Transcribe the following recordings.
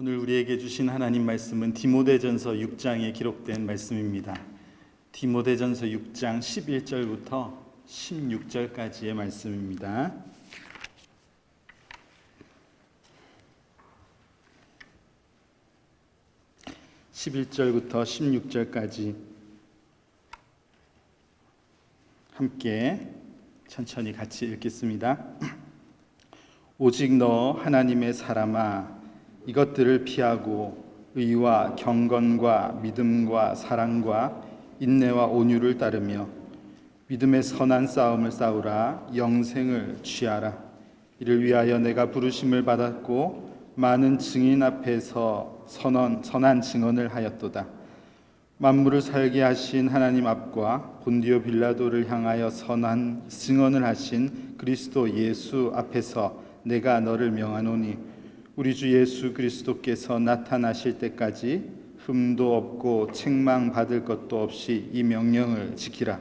오늘 우리에게 주신 하나님 말씀은 디모데전서 6장에 기록된 말씀입니다. 디모데전서 6장 11절부터 16절까지의 말씀입니다. (11절부터) (16절까지) 함께 천천히 같이 읽겠습니다. 오직 너 하나님의 사람아, 이것들을 피하고 의와 경건과 믿음과 사랑과 인내와 온유를 따르며 믿음의 선한 싸움을 싸우라. 영생을 취하라. 이를 위하여 내가 부르심을 받았고 많은 증인 앞에서 선한 증언을 하였도다. 만물을 살게 하신 하나님 앞과 본디오 빌라도를 향하여 선한 증언을 하신 그리스도 예수 앞에서 내가 너를 명하노니, 우리 주 예수 그리스도께서 나타나실 때까지 흠도 없고 책망받을 것도 없이 이 명령을 지키라.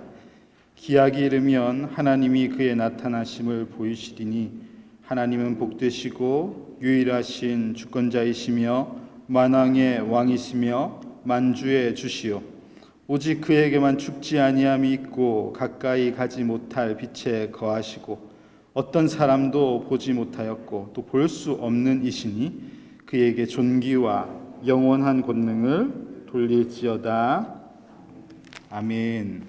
기약이 이르면 하나님이 그의 나타나심을 보이시리니, 하나님은 복되시고 유일하신 주권자이시며 만왕의 왕이시며 만주의 주시오. 오직 그에게만 죽지 아니함이 있고 가까이 가지 못할 빛에 거하시고 어떤 사람도 보지 못하였고 또 볼 수 없는 이시니, 그에게 존귀와 영원한 권능을 돌릴지어다. 아멘.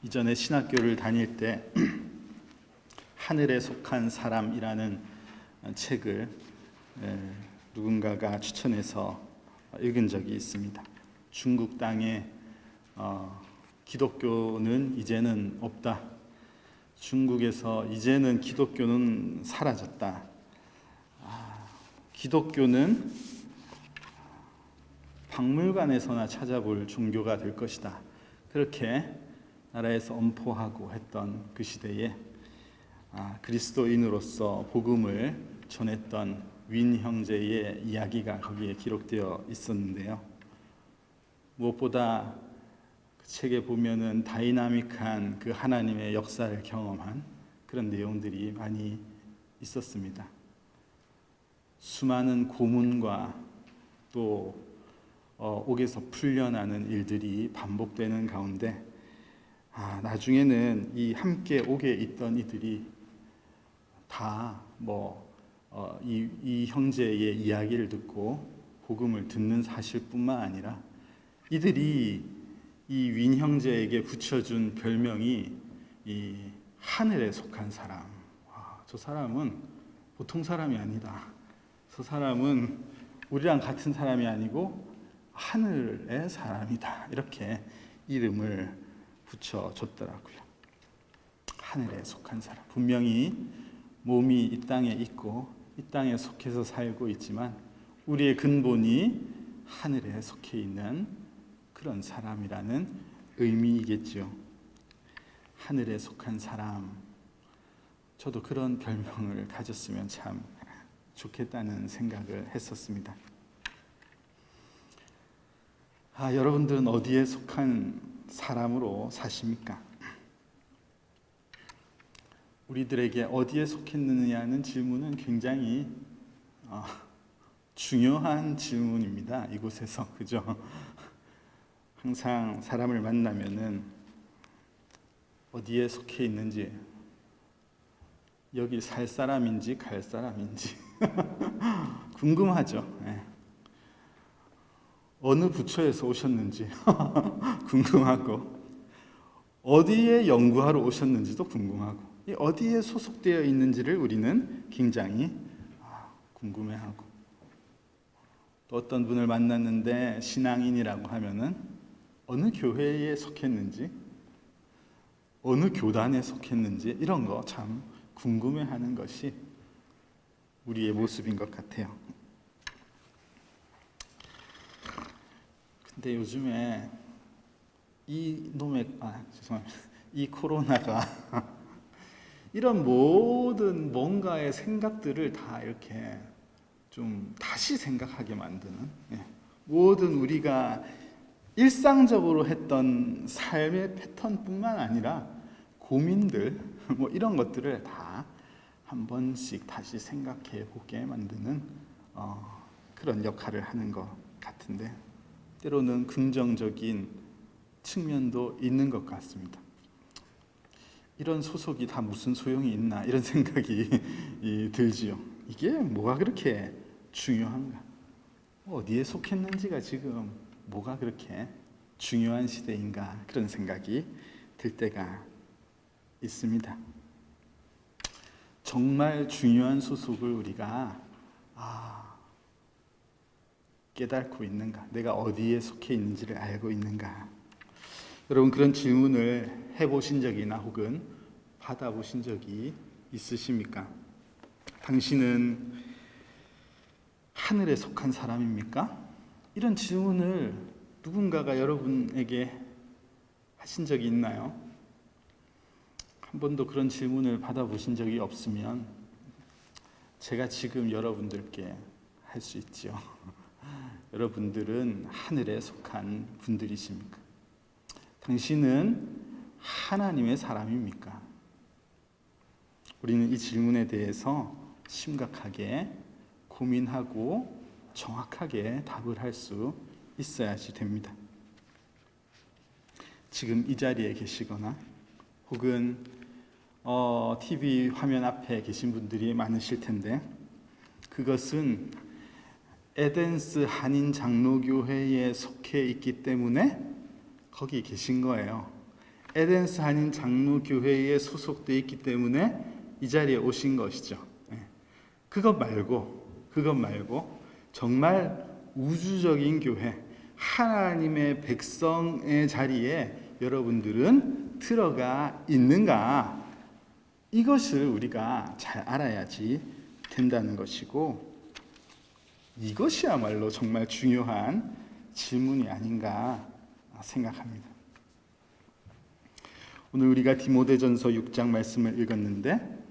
이전에 신학교를 다닐 때 하늘에 속한 사람이라는 책을 누군가가 추천해서 읽은 적이 있습니다. 중국 땅에 기독교는 이제는 없다. 중국에서 이제는 기독교는 사라졌다. 기독교는 박물관에서나 찾아볼 종교가 될 것이다. 그렇게 나라에서 엄포하고 했던 그 시대에 그리스도인으로서 복음을 전했던 윈 형제의 이야기가 거기에 기록되어 있었는데요. 무엇보다 그 책에 보면은 다이나믹한 그 하나님의 역사를 경험한 그런 내용들이 많이 있었습니다. 수많은 고문과 또 옥에서 풀려나는 일들이 반복되는 가운데 나중에는 이 함께 옥에 있던 이들이 다 이 형제의 이야기를 듣고 복음을 듣는 사실뿐만 아니라 이들이 이 윈 형제에게 붙여준 별명이 이 하늘에 속한 사람. 저 사람은 보통 사람이 아니다. 저 사람은 우리랑 같은 사람이 아니고 하늘의 사람이다. 이렇게 이름을 붙여줬더라고요. 하늘에 속한 사람. 분명히 몸이 이 땅에 있고 이 땅에 속해서 살고 있지만 우리의 근본이 하늘에 속해 있는 그런 사람이라는 의미이겠죠. 하늘에 속한 사람. 저도 그런 별명을 가졌으면 참 좋겠다는 생각을 했었습니다. 여러분들은 어디에 속한 사람으로 사십니까? 우리들에게 어디에 속했느냐는 질문은 굉장히 중요한 질문입니다. 이곳에서, 그죠? 항상 사람을 만나면은 어디에 속해 있는지, 여기 살 사람인지 갈 사람인지 궁금하죠. 어느 부처에서 오셨는지 궁금하고, 어디에 연구하러 오셨는지도 궁금하고, 어디에 소속되어 있는지를 우리는 굉장히 궁금해하고, 또 어떤 분을 만났는데 신앙인이라고 하면은 어느 교회에 속했는지, 어느 교단에 속했는지 이런 거 참 궁금해하는 것이 우리의 모습인 것 같아요. 근데 요즘에 이 코로나가 이런 모든 뭔가의 생각들을 다 이렇게 좀 다시 생각하게 만드는, 모든 우리가 일상적으로 했던 삶의 패턴뿐만 아니라 고민들, 뭐 이런 것들을 다 한 번씩 다시 생각해 보게 만드는 그런 역할을 하는 것 같은데, 때로는 긍정적인 측면도 있는 것 같습니다. 이런 소속이 다 무슨 소용이 있나 이런 생각이 들지요. 이게 뭐가 그렇게 중요한가? 어디에 속했는지가 지금 뭐가 그렇게 중요한 시대인가, 그런 생각이 들 때가 있습니다. 정말 중요한 소속을 우리가 깨닫고 있는가? 내가 어디에 속해 있는지를 알고 있는가? 여러분, 그런 질문을 해보신 적이나 혹은 받아보신 적이 있으십니까? 당신은 하늘에 속한 사람입니까? 이런 질문을 누군가가 여러분에게 하신 적이 있나요? 한 번도 그런 질문을 받아보신 적이 없으면 제가 지금 여러분들께 할 수 있죠. 여러분들은 하늘에 속한 분들이십니까? 당신은 하나님의 사람입니까? 우리는 이 질문에 대해서 심각하게 고민하고 정확하게 답을 할 수 있어야지 됩니다. 지금 이 자리에 계시거나 혹은 TV 화면 앞에 계신 분들이 많으실 텐데, 그것은 에덴스 한인 장로교회에 속해 있기 때문에 거기 계신 거예요. 에덴스 한인 장로교회에 소속되어 있기 때문에 이 자리에 오신 것이죠. 그것 말고 정말 우주적인 교회, 하나님의 백성의 자리에 여러분들은 들어가 있는가? 이것을 우리가 잘 알아야지 된다는 것이고, 이것이야말로 정말 중요한 질문이 아닌가 생각합니다. 오늘 우리가 디모데전서 6장 말씀을 읽었는데,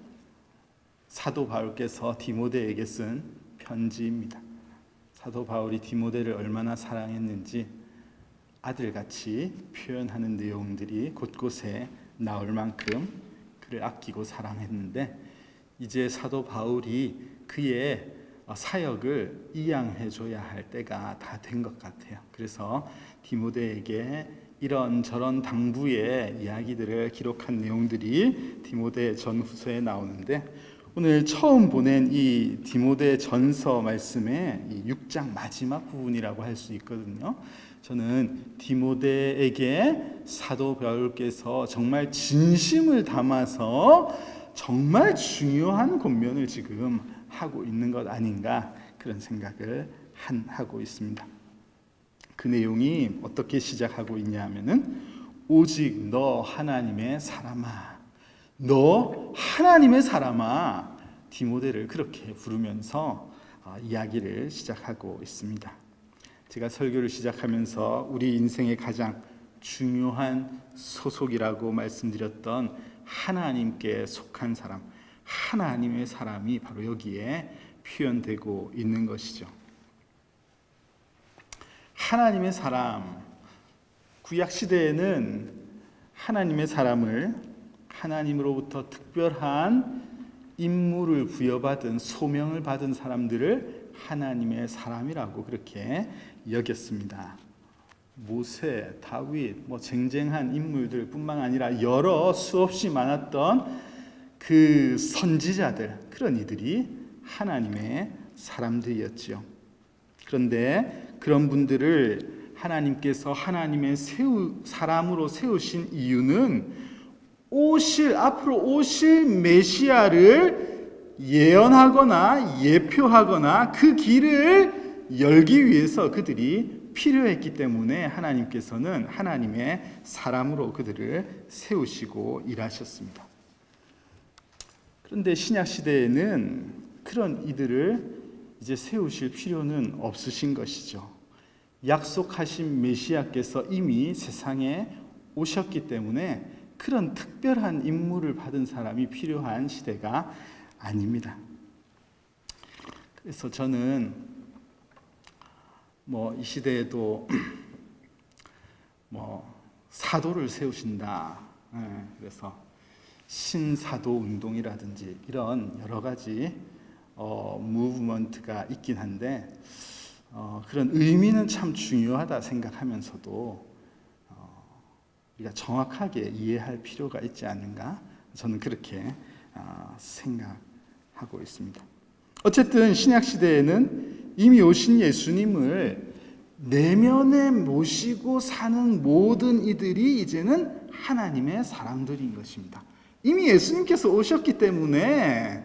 사도 바울께서 디모데에게 쓴 편지입니다. 사도 바울이 디모데를 얼마나 사랑했는지 아들같이 표현하는 내용들이 곳곳에 나올 만큼 그를 아끼고 사랑했는데, 이제 사도 바울이 그의 사역을 이양해 줘야 할 때가 다 된 것 같아요. 그래서 디모데에게 이런저런 당부의 이야기들을 기록한 내용들이 디모데 전후서에 나오는데, 오늘 처음 보낸 이 디모데 전서 말씀의 이 6장 마지막 부분이라고 할 수 있거든요. 저는 디모데에게 사도 바울께서 정말 진심을 담아서 정말 중요한 권면을 지금 하고 있는 것 아닌가, 그런 생각을 하고 있습니다. 그 내용이 어떻게 시작하고 있냐 하면은, 오직 너 하나님의 사람아, 너 하나님의 사람아, 디모데를 그렇게 부르면서 이야기를 시작하고 있습니다. 제가 설교를 시작하면서 우리 인생의 가장 중요한 소속이라고 말씀드렸던 하나님께 속한 사람, 하나님의 사람이 바로 여기에 표현되고 있는 것이죠. 하나님의 사람, 구약 시대에는 하나님의 사람을 하나님으로부터 특별한 임무를 부여받은, 소명을 받은 사람들을 하나님의 사람이라고 그렇게 여겼습니다. 모세, 다윗, 쟁쟁한 인물들 뿐만 아니라 여러 수없이 많았던 그 선지자들, 그런 이들이 하나님의 사람들이었지요. 그런데 그런 분들을 하나님께서 하나님의 사람으로 세우신 이유는 앞으로 오실 메시아를 예언하거나 예표하거나 그 길을 열기 위해서 그들이 필요했기 때문에 하나님께서는 하나님의 사람으로 그들을 세우시고 일하셨습니다. 그런데 신약 시대에는 그런 이들을 이제 세우실 필요는 없으신 것이죠. 약속하신 메시아께서 이미 세상에 오셨기 때문에 그런 특별한 임무를 받은 사람이 필요한 시대가 아닙니다. 그래서 저는 이 시대에도 사도를 세우신다. 그래서 신사도 운동이라든지 이런 여러 가지 무브먼트가 있긴 한데 그런 의미는 참 중요하다 생각하면서도 우리가 정확하게 이해할 필요가 있지 않은가? 저는 그렇게 생각하고 있습니다. 어쨌든 신약 시대에는 이미 오신 예수님을 내면에 모시고 사는 모든 이들이 이제는 하나님의 사람들인 것입니다. 이미 예수님께서 오셨기 때문에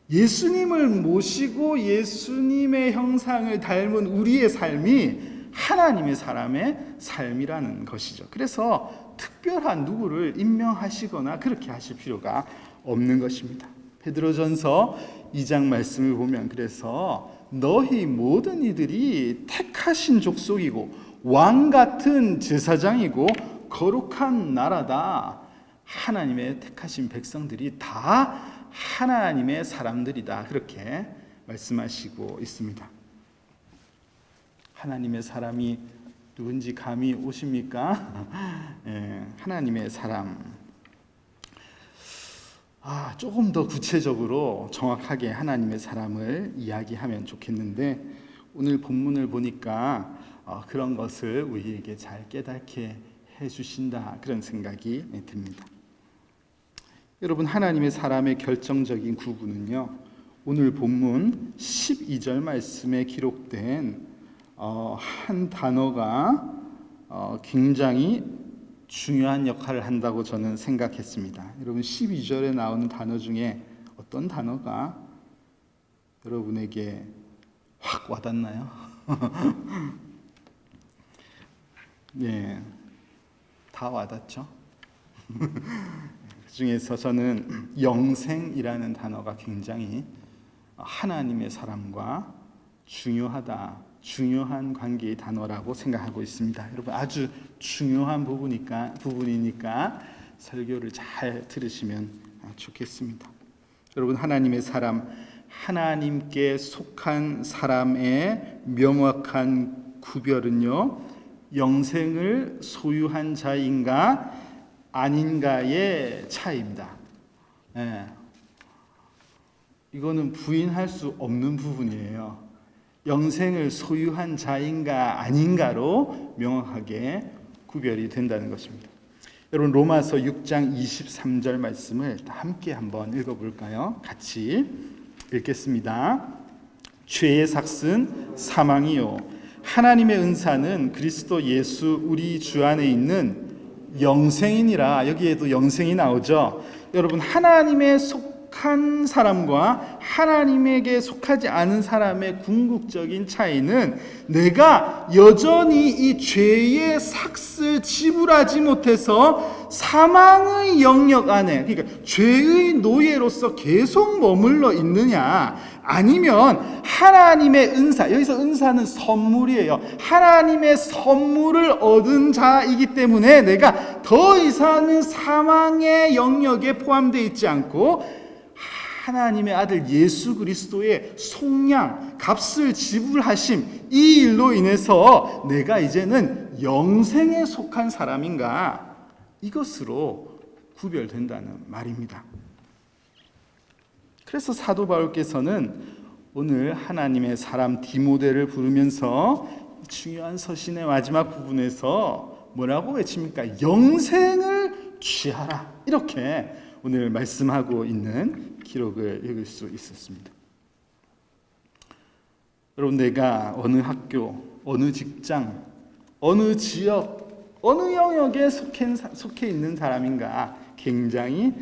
예수님을 모시고 예수님의 형상을 닮은 우리의 삶이 하나님의 사람의 삶이라는 것이죠. 그래서 특별한 누구를 임명하시거나 그렇게 하실 필요가 없는 것입니다. 베드로전서 2장 말씀을 보면 그래서 너희 모든 이들이 택하신 족속이고 왕 같은 제사장이고 거룩한 나라다. 하나님의 택하신 백성들이 다 하나님의 사람들이다. 그렇게 말씀하시고 있습니다. 하나님의 사람이 누군지 감이 오십니까? 하나님의 사람. 조금 더 구체적으로 정확하게 하나님의 사람을 이야기하면 좋겠는데 오늘 본문을 보니까 그런 것을 우리에게 잘 깨닫게 해주신다 그런 생각이 듭니다. 여러분, 하나님의 사람의 결정적인 구분은요, 오늘 본문 12절 말씀에 기록된 한 단어가 굉장히 중요한 역할을 한다고 저는 생각했습니다. 여러분, 12절에 나오는 단어 중에 어떤 단어가 여러분에게 확 와닿나요? 네, 다 와닿죠? 그 중에서 저는 영생이라는 단어가 굉장히 하나님의 사람과 중요한 관계의 단어라고 생각하고 있습니다. 여러분, 아주 중요한 부분이니까 설교를 잘 들으시면 좋겠습니다. 여러분, 하나님의 사람, 하나님께 속한 사람의 명확한 구별은요, 영생을 소유한 자인가 아닌가의 차이입니다. 이거는 부인할 수 없는 부분이에요. 영생을 소유한 자인가 아닌가로 명확하게 구별이 된다는 것입니다. 여러분, 로마서 6장 23절 말씀을 함께 한번 읽어볼까요? 같이 읽겠습니다. 죄의 삭은 사망이요 하나님의 은사는 그리스도 예수 우리 주 안에 있는 영생이니라. 여기에도 영생이 나오죠. 여러분, 하나님의 속한 사람과 하나님에게 속하지 않은 사람의 궁극적인 차이는 내가 여전히 이 죄의 삭을 지불하지 못해서 사망의 영역 안에, 그러니까 죄의 노예로서 계속 머물러 있느냐, 아니면 하나님의 은사, 여기서 은사는 선물이에요. 하나님의 선물을 얻은 자이기 때문에 내가 더 이상은 사망의 영역에 포함되어 있지 않고 하나님의 아들 예수 그리스도의 속량, 값을 지불하심, 이 일로 인해서 내가 이제는 영생에 속한 사람인가, 이것으로 구별된다는 말입니다. 그래서 사도 바울께서는 오늘 하나님의 사람 디모데를 부르면서 중요한 서신의 마지막 부분에서 뭐라고 외칩니까? 영생을 취하라, 이렇게 오늘 말씀하고 있는 기록을 읽을 수 있었습니다. 여러분, 내가 어느 학교, 어느 직장, 어느 지역, 어느 영역에 속해 있는 사람인가 굉장히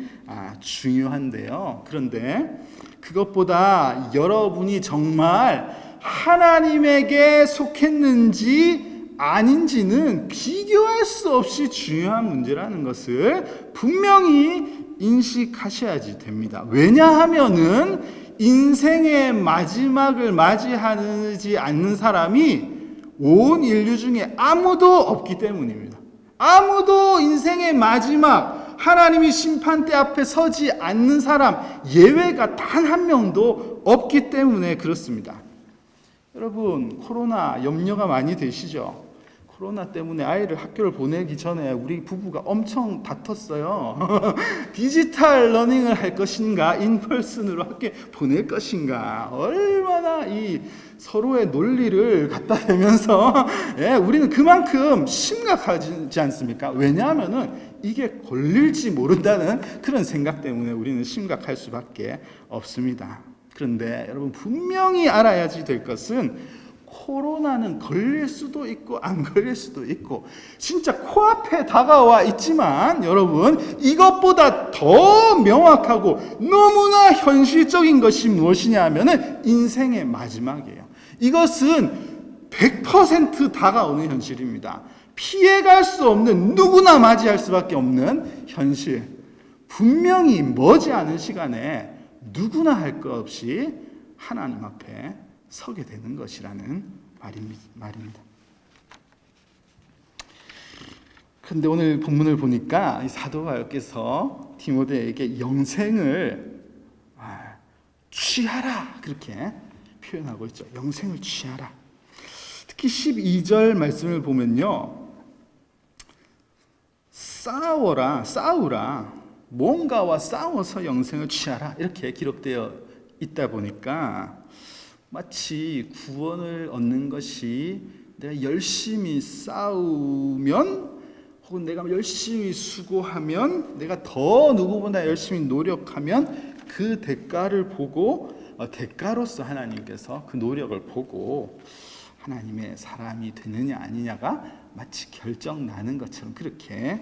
중요한데요. 그런데 그것보다 여러분이 정말 하나님에게 속했는지 아닌지는 비교할 수 없이 중요한 문제라는 것을 분명히 인식하셔야지 됩니다. 왜냐하면은 인생의 마지막을 맞이하지 않는 사람이 온 인류 중에 아무도 없기 때문입니다. 아무도 인생의 마지막, 하나님이 심판대 앞에 서지 않는 사람, 예외가 단 한 명도 없기 때문에 그렇습니다. 여러분, 코로나 염려가 많이 되시죠? 코로나 때문에 아이를 학교를 보내기 전에 우리 부부가 엄청 다퉜어요. 디지털 러닝을 할 것인가, 인펄슨으로 학교에 보낼 것인가. 얼마나 이 서로의 논리를 갖다 대면서 우리는 그만큼 심각하지 않습니까? 왜냐하면은 이게 걸릴지 모른다는 그런 생각 때문에 우리는 심각할 수밖에 없습니다. 그런데 여러분, 분명히 알아야지 될 것은 코로나는 걸릴 수도 있고 안 걸릴 수도 있고 진짜 코앞에 다가와 있지만, 여러분, 이것보다 더 명확하고 너무나 현실적인 것이 무엇이냐 하면은 인생의 마지막이에요. 이것은 100% 다가오는 현실입니다. 피해갈 수 없는, 누구나 맞이할 수밖에 없는 현실. 분명히 머지않은 시간에 누구나 할 것 없이 하나님 앞에 서게 되는 것이라는 말입니다. 그런데 오늘 본문을 보니까 이 사도 바울께서 디모데에게 영생을 취하라, 그렇게 표현하고 있죠. 영생을 취하라. 특히 12절 말씀을 보면요, 싸우라, 뭔가와 싸워서 영생을 취하라, 이렇게 기록되어 있다 보니까 마치 구원을 얻는 것이 내가 열심히 싸우면, 혹은 내가 열심히 수고하면, 내가 더 누구보다 열심히 노력하면 그 대가를 보고, 대가로서 하나님께서 그 노력을 보고 하나님의 사람이 되느냐 아니냐가 마치 결정 나는 것처럼 그렇게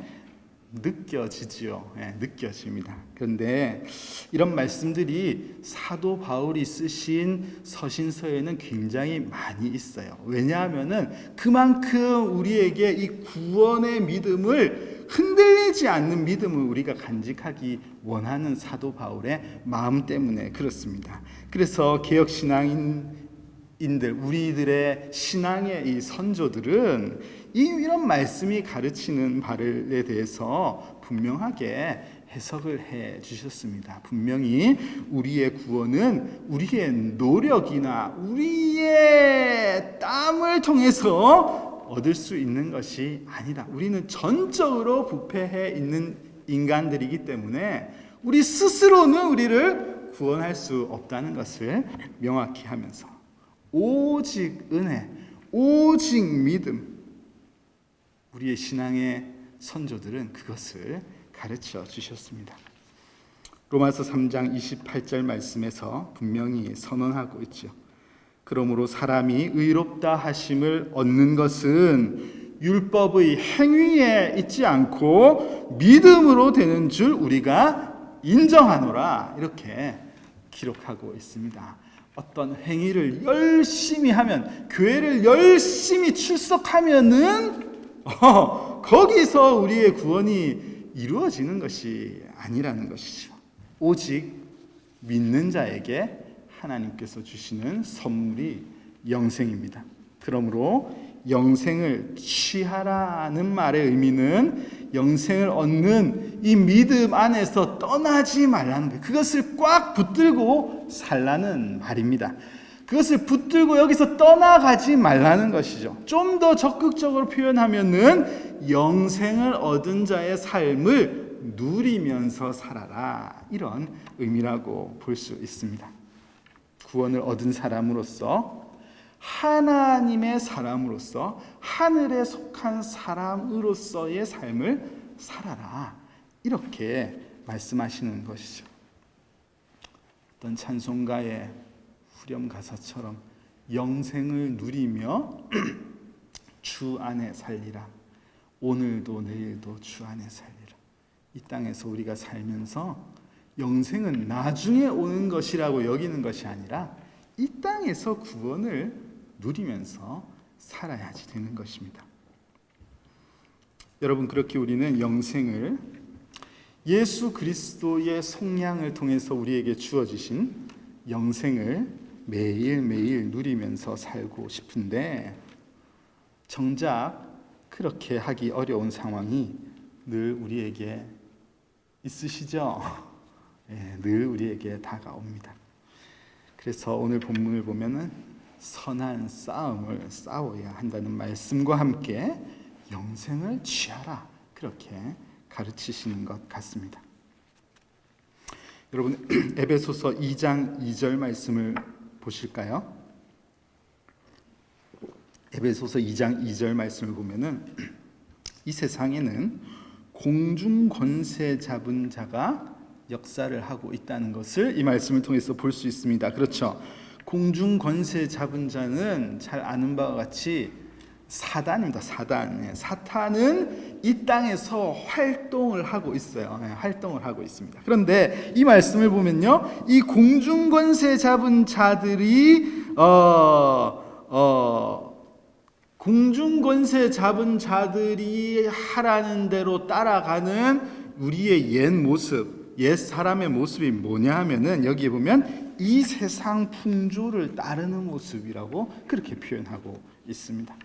느껴지지요. 느껴집니다. 그런데 이런 말씀들이 사도 바울이 쓰신 서신서에는 굉장히 많이 있어요. 왜냐하면은 그만큼 우리에게 이 구원의 믿음을, 흔들리지 않는 믿음을 우리가 간직하기 원하는 사도 바울의 마음 때문에 그렇습니다. 그래서 개혁신앙인들, 우리들의 신앙의 이 선조들은 이런 말씀이 가르치는 바에 대해서 분명하게 해석을 해 주셨습니다. 분명히 우리의 구원은 우리의 노력이나 우리의 땀을 통해서 얻을 수 있는 것이 아니다. 우리는 전적으로 부패해 있는 인간들이기 때문에 우리 스스로는 우리를 구원할 수 없다는 것을 명확히 하면서 오직 은혜, 오직 믿음, 우리의 신앙의 선조들은 그것을 가르쳐 주셨습니다. 로마서 3장 28절 말씀에서 분명히 선언하고 있죠. 그러므로 사람이 의롭다 하심을 얻는 것은 율법의 행위에 있지 않고 믿음으로 되는 줄 우리가 인정하노라, 이렇게 기록하고 있습니다. 어떤 행위를 열심히 하면, 교회를 열심히 출석하면은 거기서 우리의 구원이 이루어지는 것이 아니라는 것이죠. 오직 믿는 자에게 하나님께서 주시는 선물이 영생입니다. 그러므로 영생을 취하라는 말의 의미는 영생을 얻는 이 믿음 안에서 떠나지 말라는 거예요. 그것을 꽉 붙들고 살라는 말입니다. 그것을 붙들고 여기서 떠나가지 말라는 것이죠. 좀 더 적극적으로 표현하면은 영생을 얻은 자의 삶을 누리면서 살아라, 이런 의미라고 볼 수 있습니다. 구원을 얻은 사람으로서, 하나님의 사람으로서, 하늘에 속한 사람으로서의 삶을 살아라, 이렇게 말씀하시는 것이죠. 어떤 찬송가의 후렴 가사처럼 영생을 누리며 주 안에 살리라, 오늘도 내일도 주 안에 살리라. 이 땅에서 우리가 살면서 영생은 나중에 오는 것이라고 여기는 것이 아니라 이 땅에서 구원을 누리면서 살아야지 되는 것입니다. 여러분, 그렇게 우리는 영생을 예수 그리스도의 속량을 통해서 우리에게 주어지신 영생을 매일매일 누리면서 살고 싶은데, 정작 그렇게 하기 어려운 상황이 늘 우리에게 있으시죠? 늘 우리에게 다가옵니다. 그래서 오늘 본문을 보면은 선한 싸움을 싸워야 한다는 말씀과 함께 영생을 취하라, 그렇게 가르치시는 것 같습니다. 여러분, 에베소서 2장 2절 말씀을 보실까요? 에베소서 2장 2절 말씀을 보면은 이 세상에는 공중 권세 잡은 자가 역사를 하고 있다는 것을 이 말씀을 통해서 볼 수 있습니다. 그렇죠? 공중 권세 잡은 자는 잘 아는 바와 같이 사단입니다. 사탄은 이 땅에서 활동을 하고 있어요. 활동을 하고 있습니다. 그런데 이 말씀을 보면요, 이 공중 권세 잡은 자들이 공중 권세 잡은 자들이 하라는 대로 따라가는 우리의 옛 모습, 옛 사람의 모습이 뭐냐 하면은 여기에 보면 이 세상 풍조를 따르는 모습이라고 그렇게 표현하고 있습니다.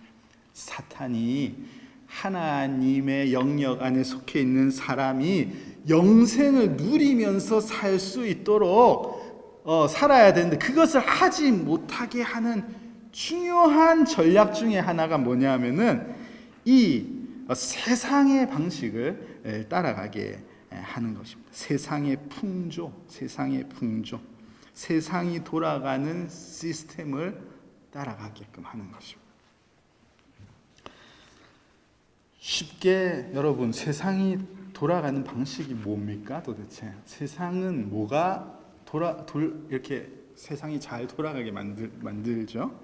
사탄이 하나님의 영역 안에 속해 있는 사람이 영생을 누리면서 살 수 있도록 살아야 되는데 그것을 하지 못하게 하는 중요한 전략 중에 하나가 뭐냐 하면은 이 세상의 방식을 따라가게 하는 것입니다. 세상의 풍조, 세상이 돌아가는 시스템을 따라가게끔 하는 것입니다. 쉽게 여러분, 세상이 돌아가는 방식이 뭡니까 도대체? 세상은 뭐가 이렇게 세상이 잘 돌아가게 만들죠?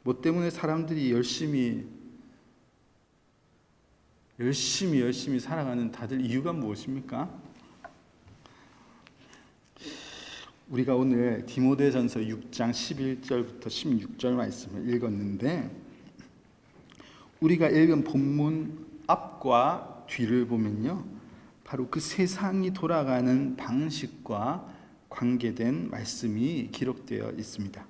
뭐 때문에 사람들이 열심히 살아가는 다들 이유가 무엇입니까? 우리가 오늘 디모데전서 6장 11절부터 16절 말씀을 읽었는데 우리가 읽은 본문 앞과 뒤를 보면요, 바로 그 세상이 돌아가는 방식과 관계된 말씀이 기록되어 있습니다.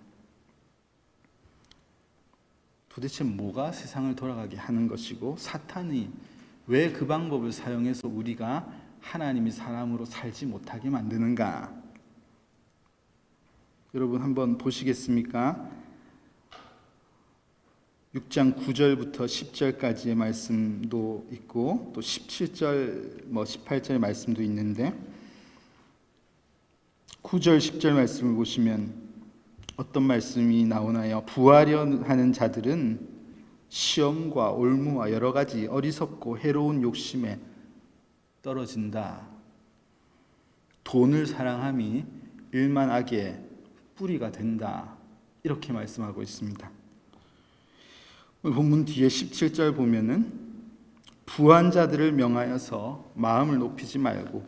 도대체 뭐가 세상을 돌아가게 하는 것이고 사탄이 왜 그 방법을 사용해서 우리가 하나님의 사람으로 살지 못하게 만드는가? 여러분 한번 보시겠습니까? 6장 9절부터 10절까지의 말씀도 있고 또 17절, 18절의 말씀도 있는데 9절, 10절 말씀을 보시면 어떤 말씀이 나오나요? 부하려 하는 자들은 시험과 올무와 여러 가지 어리석고 해로운 욕심에 떨어진다. 돈을 사랑함이 일만 악의 뿌리가 된다. 이렇게 말씀하고 있습니다. 본문 뒤에 17절 보면은 부한 자들을 명하여서 마음을 높이지 말고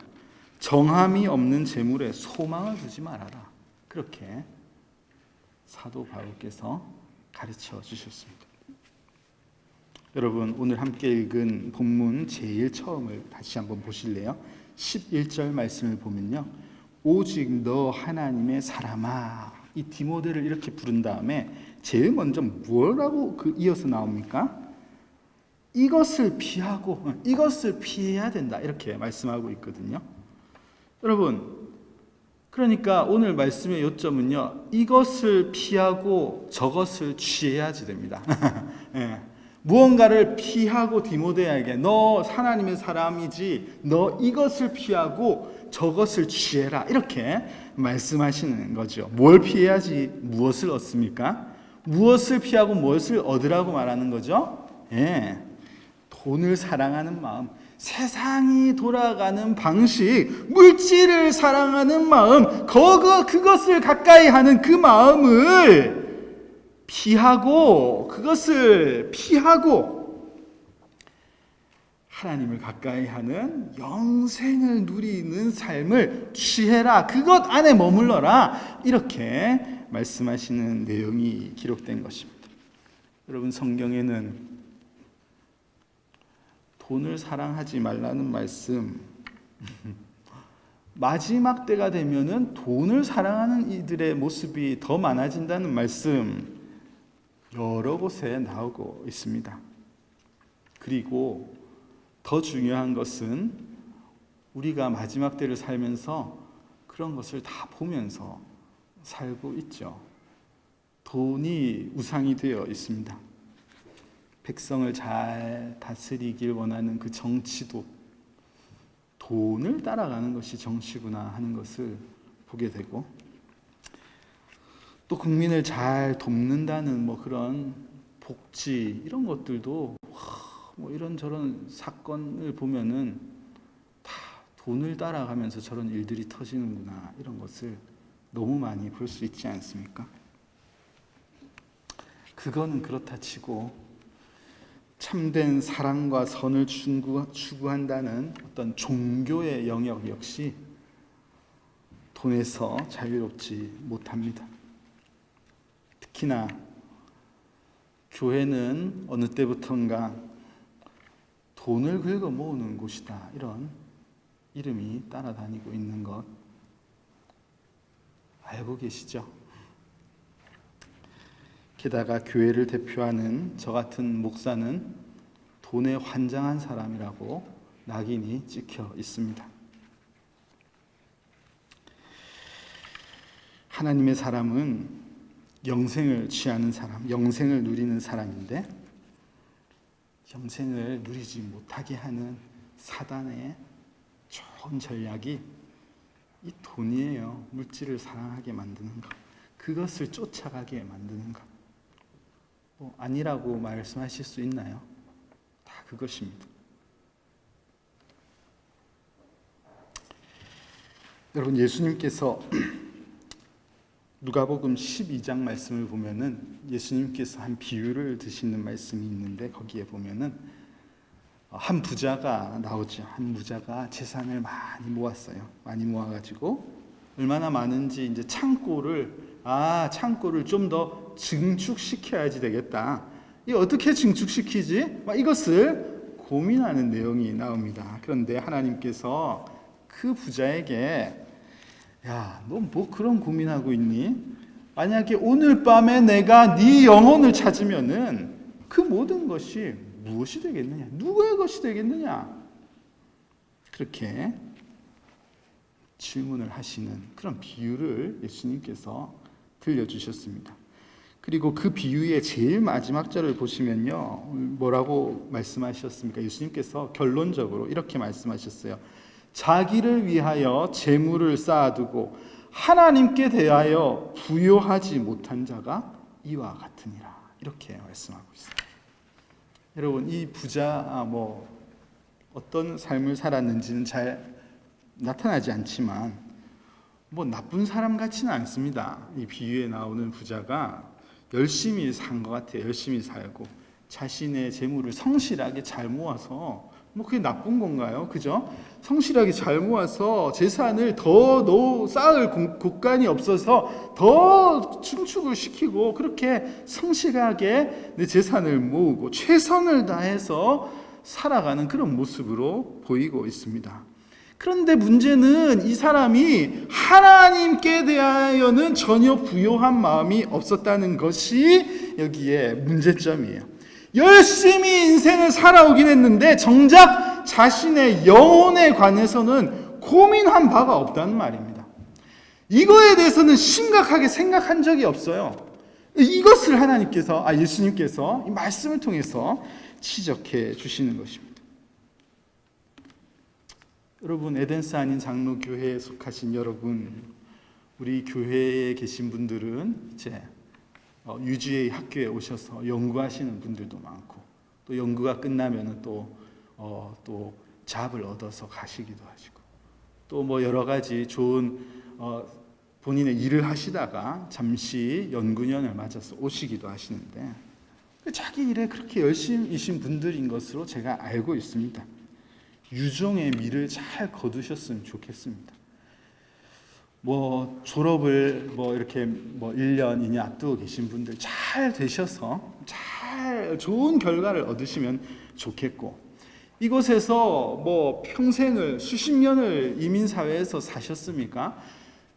정함이 없는 재물에 소망을 두지 말아라. 그렇게 사도 바울께서 가르쳐 주셨습니다. 여러분 오늘 함께 읽은 본문 제일 처음을 다시 한번 보실래요? 11절 말씀을 보면요, 오직 너 하나님의 사람아, 이 디모데를 이렇게 부른 다음에 제일 먼저 뭐라고 이어서 나옵니까? 이것을 피하고 이것을 피해야 된다, 이렇게 말씀하고 있거든요. 여러분, 그러니까 오늘 말씀의 요점은요, 이것을 피하고 저것을 취해야지 됩니다. 예. 무언가를 피하고 디모데에게 너 하나님의 사람이지 너 이것을 피하고 저것을 취해라, 이렇게 말씀하시는 거죠. 뭘 피해야지 무엇을 얻습니까? 무엇을 피하고 무엇을 얻으라고 말하는 거죠? 예. 돈을 사랑하는 마음, 세상이 돌아가는 방식, 물질을 사랑하는 마음, 그것을 가까이 하는 그 마음을 피하고, 그것을 피하고 하나님을 가까이 하는 영생을 누리는 삶을 취해라, 그것 안에 머물러라, 이렇게 말씀하시는 내용이 기록된 것입니다. 여러분, 성경에는 돈을 사랑하지 말라는 말씀, 마지막 때가 되면은 돈을 사랑하는 이들의 모습이 더 많아진다는 말씀 여러 곳에 나오고 있습니다. 그리고 더 중요한 것은 우리가 마지막 때를 살면서 그런 것을 다 보면서 살고 있죠. 돈이 우상이 되어 있습니다. 백성을 잘 다스리길 원하는 그 정치도 돈을 따라가는 것이 정치구나 하는 것을 보게 되고, 또 국민을 잘 돕는다는 그런 복지 이런 것들도 이런저런 사건을 보면은 다 돈을 따라가면서 저런 일들이 터지는구나, 이런 것을 너무 많이 볼 수 있지 않습니까? 그거는 그렇다 치고 참된 사랑과 선을 추구한다는 어떤 종교의 영역 역시 돈에서 자유롭지 못합니다. 특히나 교회는 어느 때부턴가 돈을 긁어 모으는 곳이다, 이런 이름이 따라다니고 있는 것 알고 계시죠? 게다가 교회를 대표하는 저 같은 목사는 돈에 환장한 사람이라고 낙인이 찍혀 있습니다. 하나님의 사람은 영생을 취하는 사람, 영생을 누리는 사람인데, 영생을 누리지 못하게 하는 사단의 좋은 전략이 이 돈이에요. 물질을 사랑하게 만드는 것, 그것을 쫓아가게 만드는 것. 아니라고 말씀하실 수 있나요? 다 그것입니다. 여러분, 예수님께서 누가복음 12장 말씀을 보면은 예수님께서 한 비유를 드시는 말씀이 있는데, 거기에 보면은 한 부자가 나오죠. 한 부자가 재산을 많이 모았어요. 많이 모아가지고 얼마나 많은지 이제 창고를 좀 더 증축시켜야지 되겠다. 이 어떻게 증축시키지? 이것을 고민하는 내용이 나옵니다. 그런데 하나님께서 그 부자에게, 야, 너 뭐 그런 고민하고 있니? 만약에 오늘 밤에 내가 네 영혼을 찾으면은 그 모든 것이 무엇이 되겠느냐? 누구의 것이 되겠느냐? 그렇게 질문을 하시는 그런 비유를 예수님께서 들려주셨습니다. 그리고 그 비유의 제일 마지막 절을 보시면요, 뭐라고 말씀하셨습니까? 예수님께서 결론적으로 이렇게 말씀하셨어요. 자기를 위하여 재물을 쌓아두고 하나님께 대하여 부요하지 못한 자가 이와 같으니라, 이렇게 말씀하고 있어요. 여러분, 이 부자 어떤 삶을 살았는지는 잘 나타나지 않지만 나쁜 사람 같지는 않습니다. 이 비유에 나오는 부자가 열심히 산 것 같아요. 열심히 살고 자신의 재물을 성실하게 잘 모아서, 그게 나쁜 건가요? 그죠? 성실하게 잘 모아서 재산을 더 쌓을 곳간이 없어서 더 축축을 시키고, 그렇게 성실하게 내 재산을 모으고 최선을 다해서 살아가는 그런 모습으로 보이고 있습니다. 그런데 문제는 이 사람이 하나님께 대하여는 전혀 부요한 마음이 없었다는 것이 여기에 문제점이에요. 열심히 인생을 살아오긴 했는데 정작 자신의 영혼에 관해서는 고민한 바가 없다는 말입니다. 이거에 대해서는 심각하게 생각한 적이 없어요. 이것을 예수님께서 이 말씀을 통해서 지적해 주시는 것입니다. 여러분, 에덴스 아닌 장로교회에 속하신 여러분, 우리 교회에 계신 분들은 이제 유지의 학교에 오셔서 연구하시는 분들도 많고, 또 연구가 끝나면 또 잡을 얻어서 가시기도 하시고, 또 여러 가지 좋은 본인의 일을 하시다가 잠시 연구년을 맞아서 오시기도 하시는데, 자기 일에 그렇게 열심이신 분들인 것으로 제가 알고 있습니다. 유종의 미를 잘 거두셨으면 좋겠습니다. 졸업을 이렇게 1년, 2년 앞두고 계신 분들 잘 되셔서 잘 좋은 결과를 얻으시면 좋겠고, 이곳에서 평생을 수십 년을 이민사회에서 사셨습니까?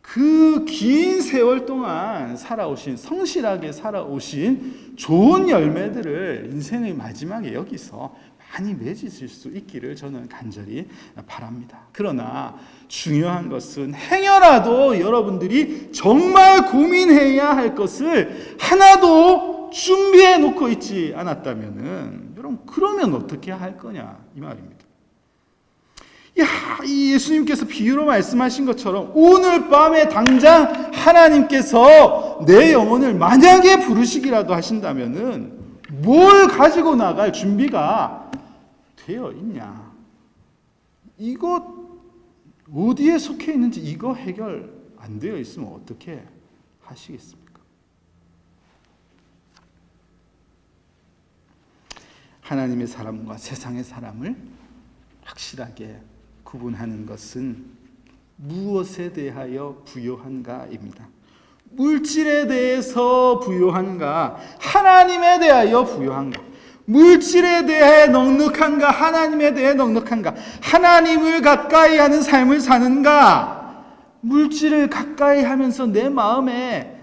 그 긴 세월 동안 살아오신, 성실하게 살아오신 좋은 열매들을 인생의 마지막에 여기서 많이 맺으실 수 있기를 저는 간절히 바랍니다. 그러나 중요한 것은 행여라도 여러분들이 정말 고민해야 할 것을 하나도 준비해 놓고 있지 않았다면은, 여러분 그러면 어떻게 할 거냐 이 말입니다. 이 예수님께서 비유로 말씀하신 것처럼 오늘 밤에 당장 하나님께서 내 영혼을 만약에 부르시기라도 하신다면은 뭘 가지고 나갈 준비가 되어 있냐? 이거 어디에 속해 있는지 이거 해결 안 되어 있으면 어떻게 하시겠습니까? 하나님의 사람과 세상의 사람을 확실하게 구분하는 것은 무엇에 대하여 부요한가입니다. 물질에 대해서 부요한가, 하나님에 대하여 부요한가, 물질에 대해 넉넉한가, 하나님에 대해 넉넉한가, 하나님을 가까이 하는 삶을 사는가, 물질을 가까이 하면서 내 마음에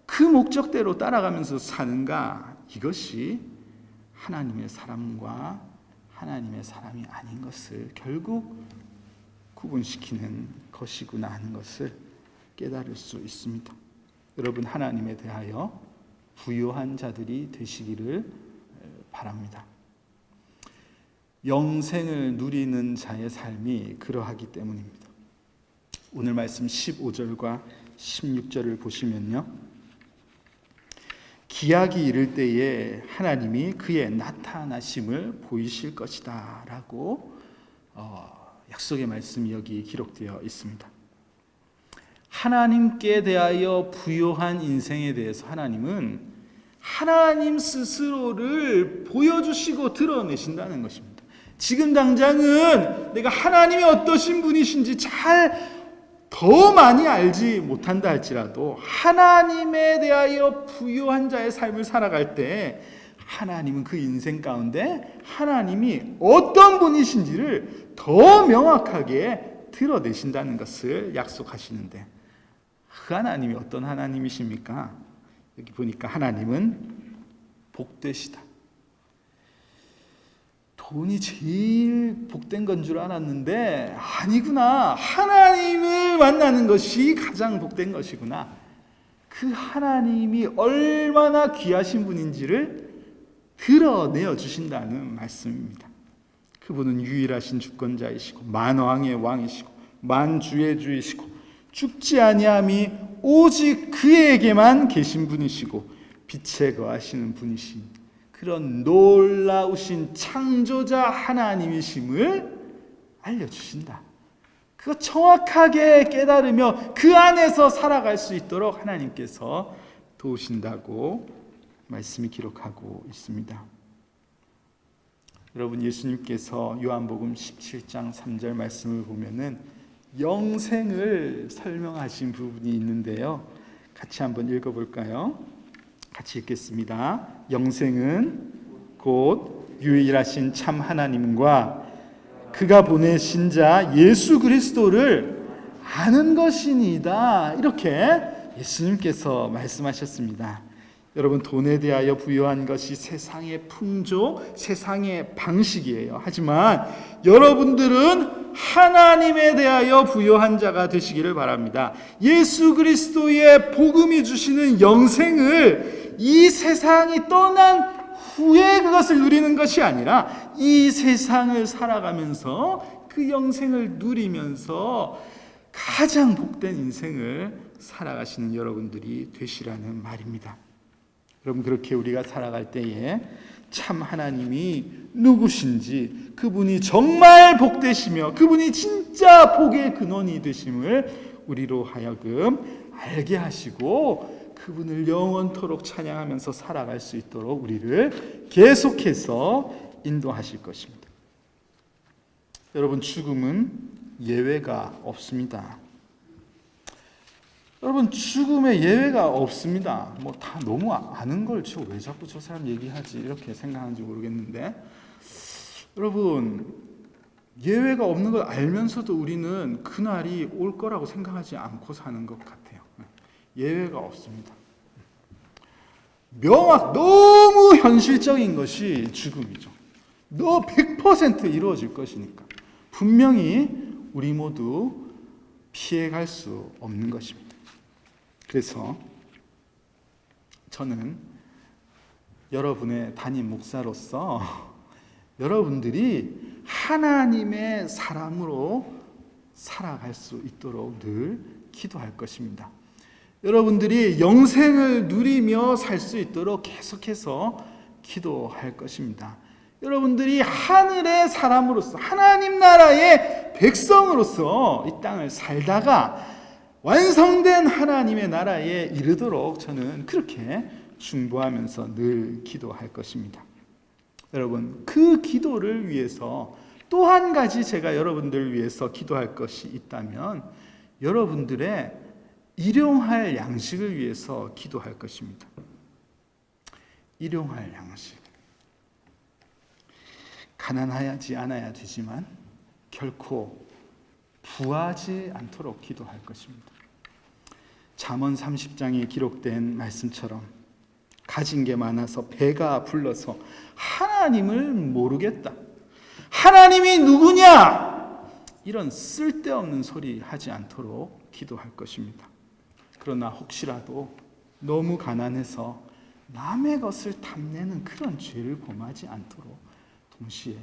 그 목적대로 따라가면서 사는가, 이것이 하나님의 사람과 하나님의 사람이 아닌 것을 결국 구분시키는 것이구나 하는 것을 깨달을 수 있습니다. 여러분, 하나님에 대하여 부요한 자들이 되시기를 바랍니다. 영생을 누리는 자의 삶이 그러하기 때문입니다. 오늘 말씀 15절과 16절을 보시면요, 기약이 이를 때에 하나님이 그의 나타나심을 보이실 것이다 라고 약속의 말씀이 여기 기록되어 있습니다. 하나님께 대하여 부요한 인생에 대해서 하나님은 하나님 스스로를 보여주시고 드러내신다는 것입니다. 지금 당장은 내가 하나님이 어떠신 분이신지 더 많이 알지 못한다 할지라도 하나님에 대하여 부요한 자의 삶을 살아갈 때 하나님은 그 인생 가운데 하나님이 어떤 분이신지를 더 명확하게 드러내신다는 것을 약속하시는데, 그 하나님이 어떤 하나님이십니까? 여기 보니까 하나님은 복되시다. 돈이 제일 복된 건 줄 알았는데 아니구나. 하나님을 만나는 것이 가장 복된 것이구나. 그 하나님이 얼마나 귀하신 분인지를 드러내어 주신다는 말씀입니다. 그분은 유일하신 주권자이시고 만왕의 왕이시고 만주의 주이시고 죽지 아니함이 오직 그에게만 계신 분이시고 빛에 거하시는 분이신 그런 놀라우신 창조자 하나님이심을 알려주신다. 그거 정확하게 깨달으며 그 안에서 살아갈 수 있도록 하나님께서 도우신다고 말씀이 기록하고 있습니다. 여러분, 예수님께서 요한복음 17장 3절 말씀을 보면은 영생을 설명하신 부분이 있는데요, 같이 한번 읽어볼까요? 같이 읽겠습니다. 영생은 곧 유일하신 참 하나님과 그가 보내신 자 예수 그리스도를 아는 것이니이다. 이렇게 예수님께서 말씀하셨습니다. 여러분, 돈에 대하여 부여한 것이 세상의 풍조, 세상의 방식이에요. 하지만 여러분들은 하나님에 대하여 부여한 자가 되시기를 바랍니다. 예수 그리스도의 복음이 주시는 영생을 이 세상이 떠난 후에 그것을 누리는 것이 아니라 이 세상을 살아가면서 그 영생을 누리면서 가장 복된 인생을 살아가시는 여러분들이 되시라는 말입니다. 여러분, 그렇게 우리가 살아갈 때에 참 하나님이 누구신지, 그분이 정말 복되시며 그분이 진짜 복의 근원이 되심을 우리로 하여금 알게 하시고 그분을 영원토록 찬양하면서 살아갈 수 있도록 우리를 계속해서 인도하실 것입니다. 여러분, 죽음은 예외가 없습니다. 여러분, 죽음에 예외가 없습니다. 다 너무 아는 걸 왜 자꾸 저 사람 얘기하지 이렇게 생각하는지 모르겠는데, 여러분, 예외가 없는 걸 알면서도 우리는 그날이 올 거라고 생각하지 않고 사는 것 같아요. 예외가 없습니다. 너무 현실적인 것이 죽음이죠. 100% 이루어질 것이니까 분명히 우리 모두 피해갈 수 없는 것입니다. 그래서 저는 여러분의 담임 목사로서 여러분들이 하나님의 사람으로 살아갈 수 있도록 늘 기도할 것입니다. 여러분들이 영생을 누리며 살 수 있도록 계속해서 기도할 것입니다. 여러분들이 하늘의 사람으로서 하나님 나라의 백성으로서 이 땅을 살다가 완성된 하나님의 나라에 이르도록 저는 그렇게 중보하면서 늘 기도할 것입니다. 여러분, 그 기도를 위해서 또 한 가지 제가 여러분들을 위해서 기도할 것이 있다면 여러분들의 일용할 양식을 위해서 기도할 것입니다. 일용할 양식. 가난하지 않아야 되지만 결코 부하지 않도록 기도할 것입니다. 잠언 30장에 기록된 말씀처럼 가진 게 많아서 배가 불러서 하나님을 모르겠다. 하나님이 누구냐? 이런 쓸데없는 소리 하지 않도록 기도할 것입니다. 그러나 혹시라도 너무 가난해서 남의 것을 탐내는 그런 죄를 범하지 않도록 동시에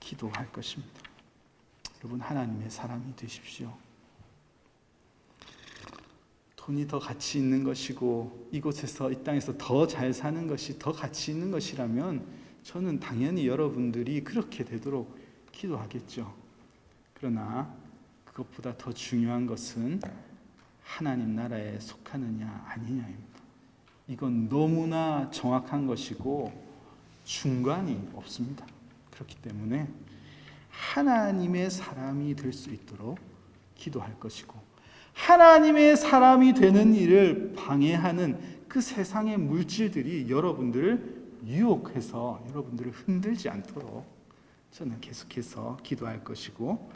기도할 것입니다. 여러분, 하나님의 사람이 되십시오. 돈이 더 가치 있는 것이고 이곳에서 이 땅에서 더 잘 사는 것이 더 가치 있는 것이라면 저는 당연히 여러분들이 그렇게 되도록 기도하겠죠. 그러나 그것보다 더 중요한 것은 하나님 나라에 속하느냐 아니냐입니다. 이건 너무나 정확한 것이고 중간이 없습니다. 그렇기 때문에 하나님의 사람이 될 수 있도록 기도할 것이고 하나님의 사람이 되는 일을 방해하는 그 세상의 물질들이 여러분들을 유혹해서 여러분들을 흔들지 않도록 저는 계속해서 기도할 것이고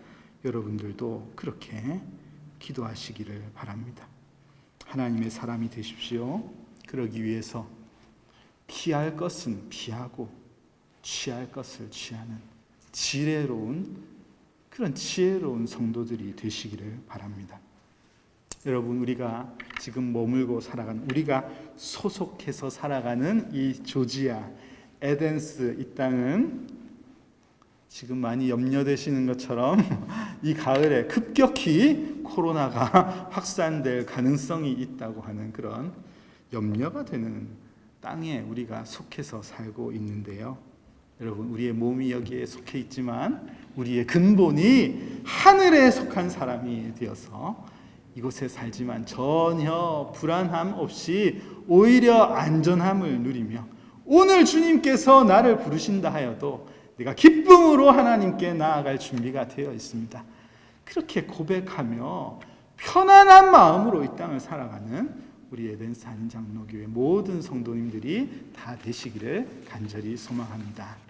여러분들도 그렇게 기도하시기를 바랍니다. 하나님의 사람이 되십시오. 그러기 위해서 피할 것은 피하고 취할 것을 취하는 그런 지혜로운 성도들이 되시기를 바랍니다. 여러분, 우리가 지금 머물고 살아가는, 우리가 소속해서 살아가는 이 조지아, 에덴스 이 땅은 지금 많이 염려되시는 것처럼 이 가을에 급격히 코로나가 확산될 가능성이 있다고 하는 그런 염려가 되는 땅에 우리가 속해서 살고 있는데요. 여러분, 우리의 몸이 여기에 속해 있지만 우리의 근본이 하늘에 속한 사람이 되어서 이곳에 살지만 전혀 불안함 없이 오히려 안전함을 누리며 오늘 주님께서 나를 부르신다 하여도 내가 기쁨으로 하나님께 나아갈 준비가 되어 있습니다. 그렇게 고백하며 편안한 마음으로 이 땅을 살아가는 우리 에덴스 한인장로교회 모든 성도님들이 다 되시기를 간절히 소망합니다.